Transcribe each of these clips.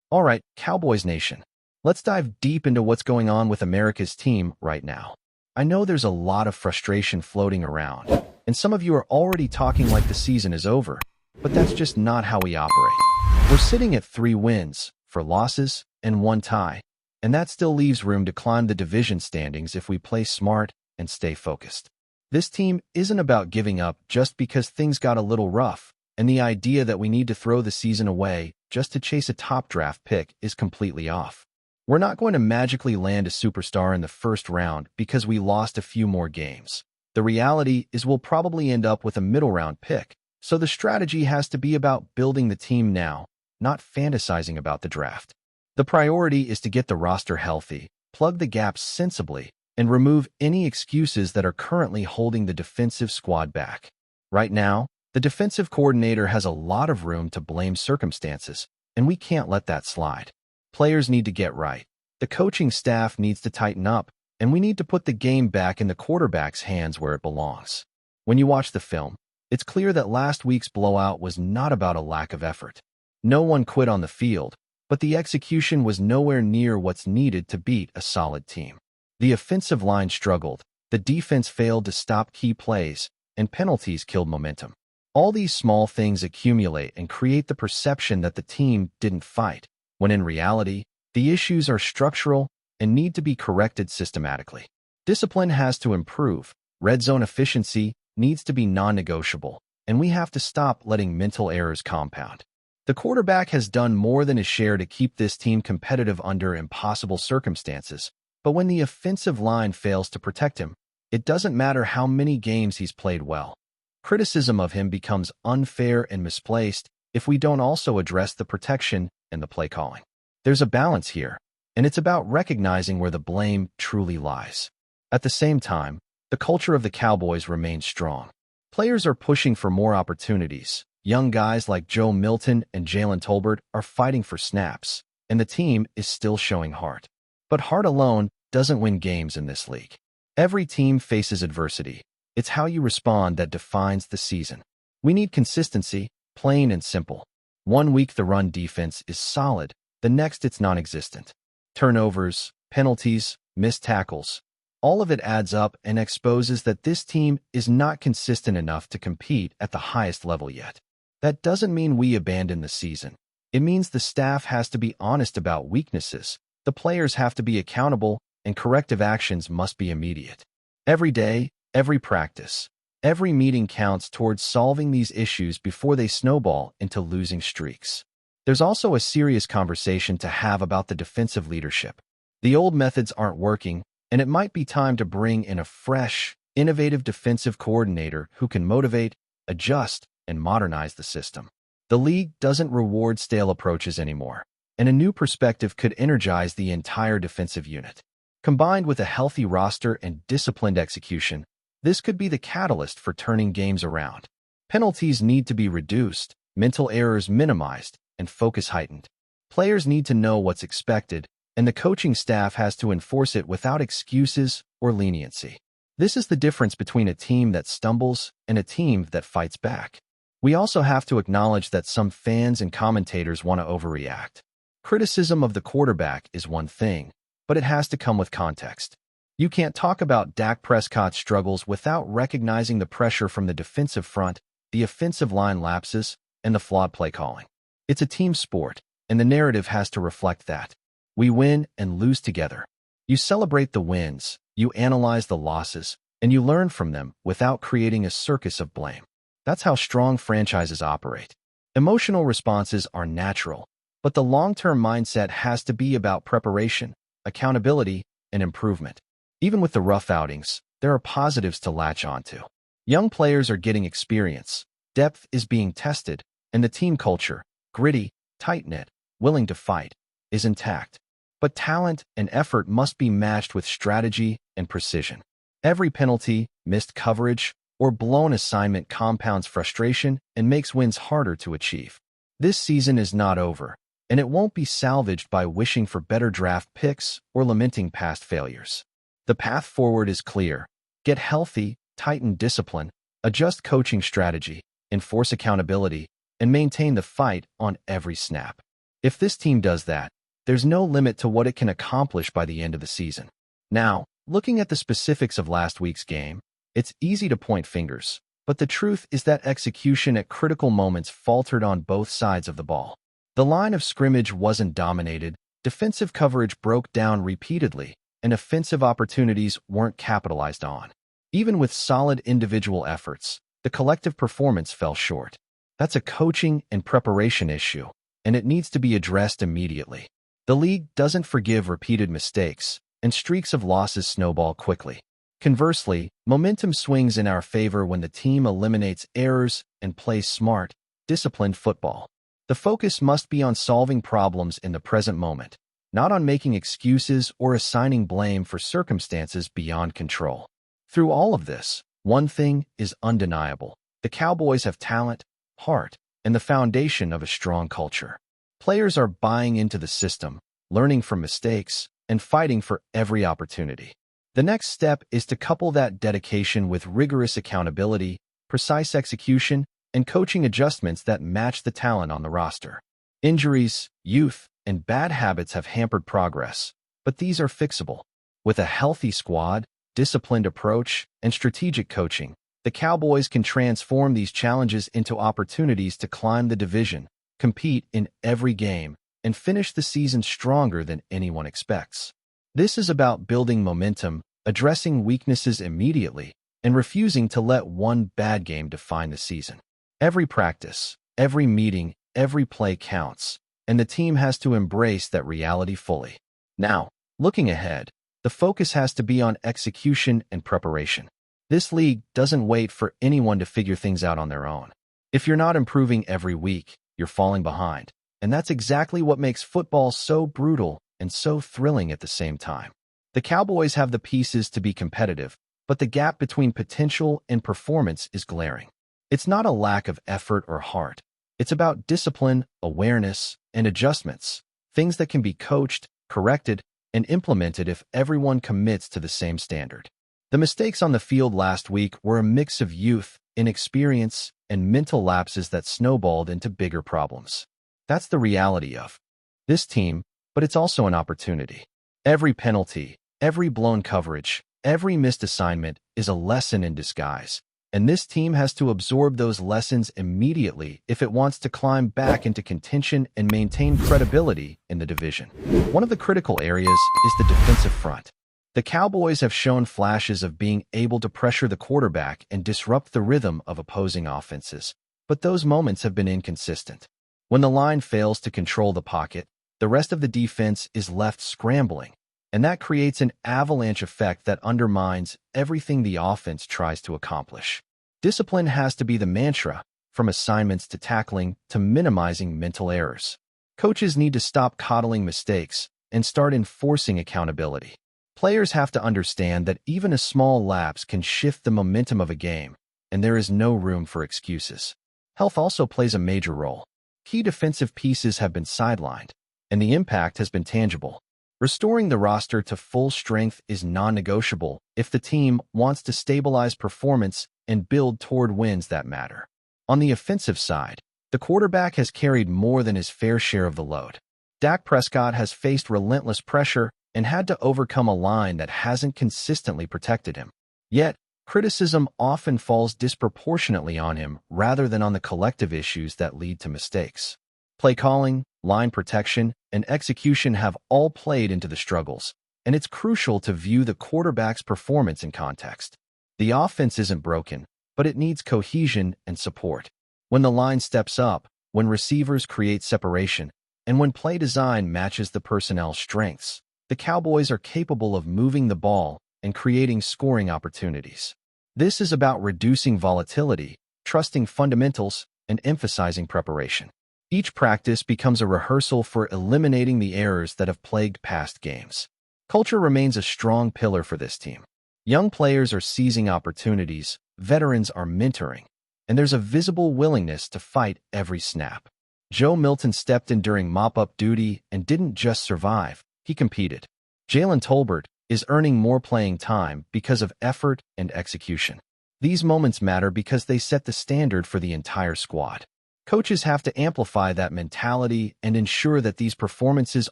All right, Cowboys Nation. Let's dive deep into what's going on with America's team right now. I know there's a lot of frustration floating around, and some of you are already talking like the season is over, but that's just not how we operate. We're sitting at 3 wins, 4 losses, and 1 tie, and that still leaves room to climb the division standings if we play smart and stay focused. This team isn't about giving up just because things got a little rough, and the idea that we need to throw the season away just to chase a top draft pick is completely off. We're not going to magically land a superstar in the first round because we lost a few more games. The reality is we'll probably end up with a middle round pick, so the strategy has to be about building the team now, not fantasizing about the draft. The priority is to get the roster healthy, plug the gaps sensibly, and remove any excuses that are currently holding the defensive squad back. Right now, the defensive coordinator has a lot of room to blame circumstances, and we can't let that slide. Players need to get right. The coaching staff needs to tighten up, and we need to put the game back in the quarterback's hands where it belongs. When you watch the film, it's clear that last week's blowout was not about a lack of effort. No one quit on the field, but the execution was nowhere near what's needed to beat a solid team. The offensive line struggled, the defense failed to stop key plays, and penalties killed momentum. All these small things accumulate and create the perception that the team didn't fight, when in reality, the issues are structural and need to be corrected systematically. Discipline has to improve, red zone efficiency needs to be non-negotiable, and we have to stop letting mental errors compound. The quarterback has done more than his share to keep this team competitive under impossible circumstances, but when the offensive line fails to protect him, it doesn't matter how many games he's played well. Criticism of him becomes unfair and misplaced if we don't also address the protection and the play calling. There's a balance here, and it's about recognizing where the blame truly lies. At the same time, the culture of the Cowboys remains strong. Players are pushing for more opportunities. Young guys like Joe Milton and Jalen Tolbert are fighting for snaps, and the team is still showing heart. But heart alone doesn't win games in this league. Every team faces adversity. It's how you respond that defines the season. We need consistency, plain and simple. One week the run defense is solid, the next it's non-existent. Turnovers, penalties, missed tackles, all of it adds up and exposes that this team is not consistent enough to compete at the highest level yet. That doesn't mean we abandon the season. It means the staff has to be honest about weaknesses, the players have to be accountable, and corrective actions must be immediate. Every day, every practice, every meeting counts towards solving these issues before they snowball into losing streaks. There's also a serious conversation to have about the defensive leadership. The old methods aren't working, and it might be time to bring in a fresh, innovative defensive coordinator who can motivate, adjust, and modernize the system. The league doesn't reward stale approaches anymore, and a new perspective could energize the entire defensive unit. Combined with a healthy roster and disciplined execution, this could be the catalyst for turning games around. Penalties need to be reduced, mental errors minimized, and focus heightened. Players need to know what's expected, and the coaching staff has to enforce it without excuses or leniency. This is the difference between a team that stumbles and a team that fights back. We also have to acknowledge that some fans and commentators want to overreact. Criticism of the quarterback is one thing, but it has to come with context. You can't talk about Dak Prescott's struggles without recognizing the pressure from the defensive front, the offensive line lapses, and the flawed play calling. It's a team sport, and the narrative has to reflect that. We win and lose together. You celebrate the wins, you analyze the losses, and you learn from them without creating a circus of blame. That's how strong franchises operate. Emotional responses are natural, but the long-term mindset has to be about preparation, accountability, and improvement. Even with the rough outings, there are positives to latch onto. Young players are getting experience, depth is being tested, and the team culture, gritty, tight-knit, willing to fight, is intact. But talent and effort must be matched with strategy and precision. Every penalty, missed coverage, or blown assignment compounds frustration and makes wins harder to achieve. This season is not over, and it won't be salvaged by wishing for better draft picks or lamenting past failures. The path forward is clear. Get healthy, tighten discipline, adjust coaching strategy, enforce accountability, and maintain the fight on every snap. If this team does that, there's no limit to what it can accomplish by the end of the season. Now, looking at the specifics of last week's game, it's easy to point fingers, but the truth is that execution at critical moments faltered on both sides of the ball. The line of scrimmage wasn't dominated, defensive coverage broke down repeatedly, and offensive opportunities weren't capitalized on. Even with solid individual efforts, the collective performance fell short. That's a coaching and preparation issue, and it needs to be addressed immediately. The league doesn't forgive repeated mistakes, and streaks of losses snowball quickly. Conversely, momentum swings in our favor when the team eliminates errors and plays smart, disciplined football. The focus must be on solving problems in the present moment, not on making excuses or assigning blame for circumstances beyond control. Through all of this, one thing is undeniable. The Cowboys have talent, heart, and the foundation of a strong culture. Players are buying into the system, learning from mistakes, and fighting for every opportunity. The next step is to couple that dedication with rigorous accountability, precise execution, and coaching adjustments that match the talent on the roster. Injuries, youth, and bad habits have hampered progress, but these are fixable. With a healthy squad, disciplined approach, and strategic coaching, the Cowboys can transform these challenges into opportunities to climb the division, compete in every game, and finish the season stronger than anyone expects. This is about building momentum, addressing weaknesses immediately, and refusing to let one bad game define the season. Every practice, every meeting, every play counts, and the team has to embrace that reality fully. Now, looking ahead, the focus has to be on execution and preparation. This league doesn't wait for anyone to figure things out on their own. If you're not improving every week, you're falling behind. And that's exactly what makes football so brutal and so thrilling at the same time. The Cowboys have the pieces to be competitive, but the gap between potential and performance is glaring. It's not a lack of effort or heart. It's about discipline, awareness, and adjustments, things that can be coached, corrected, and implemented if everyone commits to the same standard. The mistakes on the field last week were a mix of youth, inexperience, and mental lapses that snowballed into bigger problems. That's the reality of this team, but it's also an opportunity. Every penalty, every blown coverage, every missed assignment is a lesson in disguise, and this team has to absorb those lessons immediately if it wants to climb back into contention and maintain credibility in the division. One of the critical areas is the defensive front. The Cowboys have shown flashes of being able to pressure the quarterback and disrupt the rhythm of opposing offenses, but those moments have been inconsistent. When the line fails to control the pocket, the rest of the defense is left scrambling, and that creates an avalanche effect that undermines everything the offense tries to accomplish. Discipline has to be the mantra, from assignments to tackling to minimizing mental errors. Coaches need to stop coddling mistakes and start enforcing accountability. Players have to understand that even a small lapse can shift the momentum of a game, and there is no room for excuses. Health also plays a major role. Key defensive pieces have been sidelined, and the impact has been tangible. Restoring the roster to full strength is non-negotiable if the team wants to stabilize performance and build toward wins that matter. On the offensive side, the quarterback has carried more than his fair share of the load. Dak Prescott has faced relentless pressure and had to overcome a line that hasn't consistently protected him. Yet, criticism often falls disproportionately on him rather than on the collective issues that lead to mistakes. Play calling, line protection, and execution have all played into the struggles, and it's crucial to view the quarterback's performance in context. The offense isn't broken, but it needs cohesion and support. When the line steps up, when receivers create separation, and when play design matches the personnel's strengths, the Cowboys are capable of moving the ball and creating scoring opportunities. This is about reducing volatility, trusting fundamentals, and emphasizing preparation. Each practice becomes a rehearsal for eliminating the errors that have plagued past games. Culture remains a strong pillar for this team. Young players are seizing opportunities, veterans are mentoring, and there's a visible willingness to fight every snap. Joe Milton stepped in during mop-up duty and didn't just survive, he competed. Jalen Tolbert is earning more playing time because of effort and execution. These moments matter because they set the standard for the entire squad. Coaches have to amplify that mentality and ensure that these performances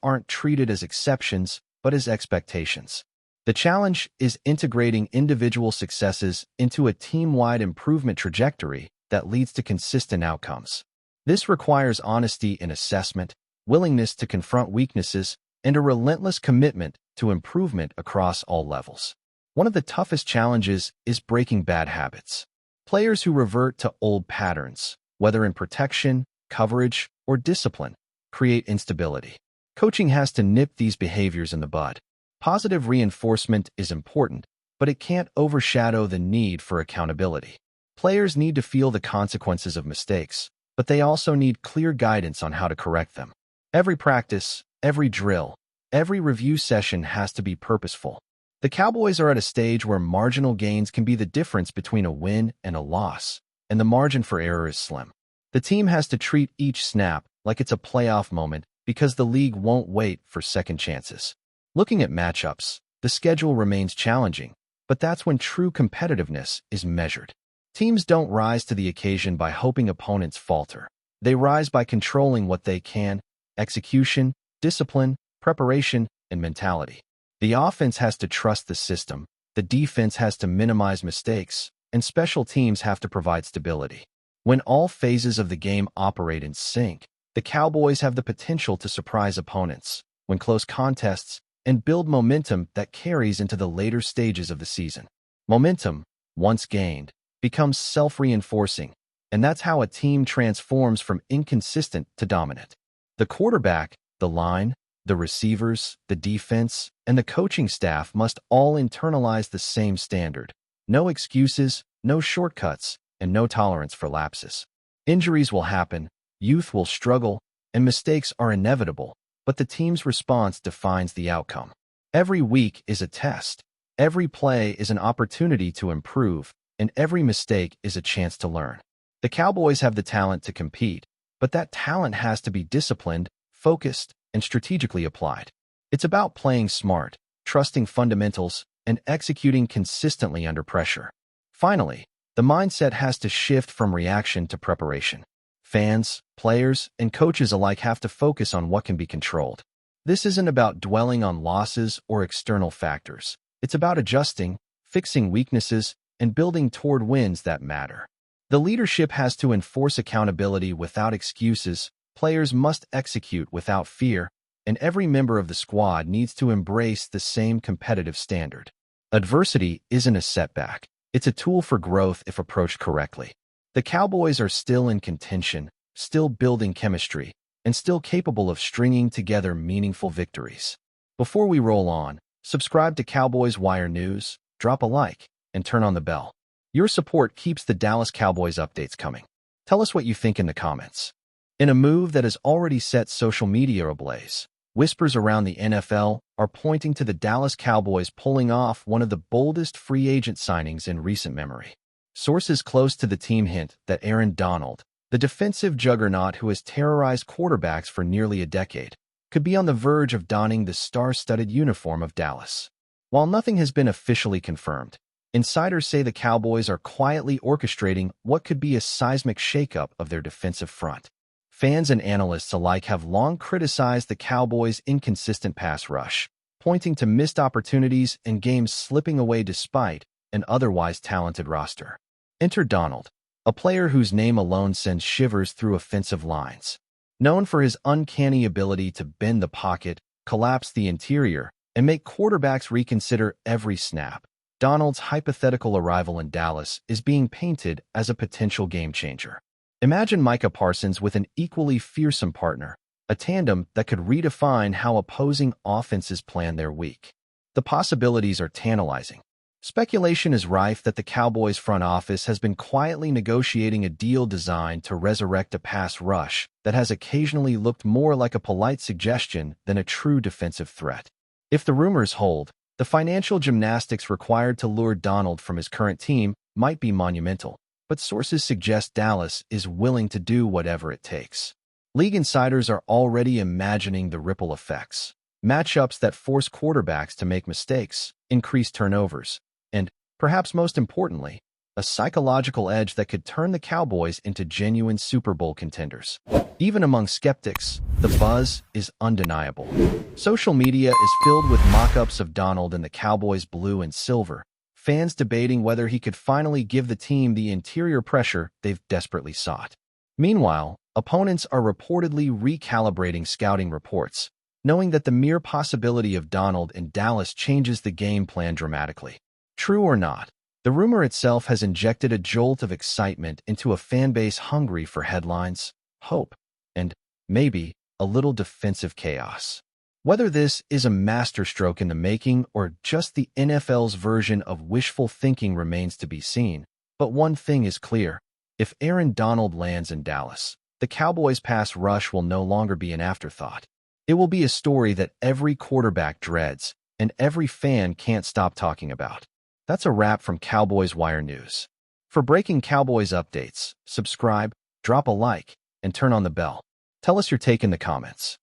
aren't treated as exceptions, but as expectations. The challenge is integrating individual successes into a team-wide improvement trajectory that leads to consistent outcomes. This requires honesty in assessment, willingness to confront weaknesses, and a relentless commitment to improvement across all levels. One of the toughest challenges is breaking bad habits. Players who revert to old patterns, whether in protection, coverage, or discipline, create instability. Coaching has to nip these behaviors in the bud. Positive reinforcement is important, but it can't overshadow the need for accountability. Players need to feel the consequences of mistakes, but they also need clear guidance on how to correct them. Every practice, every drill, every review session has to be purposeful. The Cowboys are at a stage where marginal gains can be the difference between a win and a loss, and the margin for error is slim. The team has to treat each snap like it's a playoff moment because the league won't wait for second chances. Looking at matchups, the schedule remains challenging, but that's when true competitiveness is measured. Teams don't rise to the occasion by hoping opponents falter. They rise by controlling what they can: execution, discipline, preparation, and mentality. The offense has to trust the system, the defense has to minimize mistakes, and special teams have to provide stability. When all phases of the game operate in sync, the Cowboys have the potential to surprise opponents, win close contests, and build momentum that carries into the later stages of the season. Momentum, once gained, becomes self-reinforcing, and that's how a team transforms from inconsistent to dominant. The quarterback, the line, the receivers, the defense, and the coaching staff must all internalize the same standard. No excuses, no shortcuts, and no tolerance for lapses. Injuries will happen, youth will struggle, and mistakes are inevitable, but the team's response defines the outcome. Every week is a test. Every play is an opportunity to improve, and every mistake is a chance to learn. The Cowboys have the talent to compete, but that talent has to be disciplined, focused, and strategically applied. It's about playing smart, trusting fundamentals, and executing consistently under pressure. Finally, the mindset has to shift from reaction to preparation. Fans, players, and coaches alike have to focus on what can be controlled. This isn't about dwelling on losses or external factors. It's about adjusting, fixing weaknesses, and building toward wins that matter. The leadership has to enforce accountability without excuses, players must execute without fear, and every member of the squad needs to embrace the same competitive standard. Adversity isn't a setback. It's a tool for growth if approached correctly. The Cowboys are still in contention, still building chemistry, and still capable of stringing together meaningful victories. Before we roll on, subscribe to Cowboys Wire News, drop a like, and turn on the bell. Your support keeps the Dallas Cowboys updates coming. Tell us what you think in the comments. In a move that has already set social media ablaze, whispers around the NFL are pointing to the Dallas Cowboys pulling off one of the boldest free agent signings in recent memory. Sources close to the team hint that Aaron Donald, the defensive juggernaut who has terrorized quarterbacks for nearly a decade, could be on the verge of donning the star-studded uniform of Dallas. While nothing has been officially confirmed, insiders say the Cowboys are quietly orchestrating what could be a seismic shakeup of their defensive front. Fans and analysts alike have long criticized the Cowboys' inconsistent pass rush, pointing to missed opportunities and games slipping away despite an otherwise talented roster. Enter Donald, a player whose name alone sends shivers through offensive lines. Known for his uncanny ability to bend the pocket, collapse the interior, and make quarterbacks reconsider every snap, Donald's hypothetical arrival in Dallas is being painted as a potential game-changer. Imagine Micah Parsons with an equally fearsome partner, a tandem that could redefine how opposing offenses plan their week. The possibilities are tantalizing. Speculation is rife that the Cowboys front office has been quietly negotiating a deal designed to resurrect a pass rush that has occasionally looked more like a polite suggestion than a true defensive threat. If the rumors hold, the financial gymnastics required to lure Donald from his current team might be monumental, but sources suggest Dallas is willing to do whatever it takes. League insiders are already imagining the ripple effects: matchups that force quarterbacks to make mistakes, increase turnovers, and, perhaps most importantly, a psychological edge that could turn the Cowboys into genuine Super Bowl contenders. Even among skeptics, the buzz is undeniable. Social media is filled with mock-ups of Donald in the Cowboys' blue and silver, fans debating whether he could finally give the team the interior pressure they've desperately sought. Meanwhile, opponents are reportedly recalibrating scouting reports, knowing that the mere possibility of Donald in Dallas changes the game plan dramatically. True or not, the rumor itself has injected a jolt of excitement into a fanbase hungry for headlines, hope, and, maybe, a little defensive chaos. Whether this is a masterstroke in the making or just the NFL's version of wishful thinking remains to be seen, but one thing is clear. If Aaron Donald lands in Dallas, the Cowboys' pass rush will no longer be an afterthought. It will be a story that every quarterback dreads and every fan can't stop talking about. That's a wrap from Cowboys Wire News. For breaking Cowboys updates, subscribe, drop a like, and turn on the bell. Tell us your take in the comments.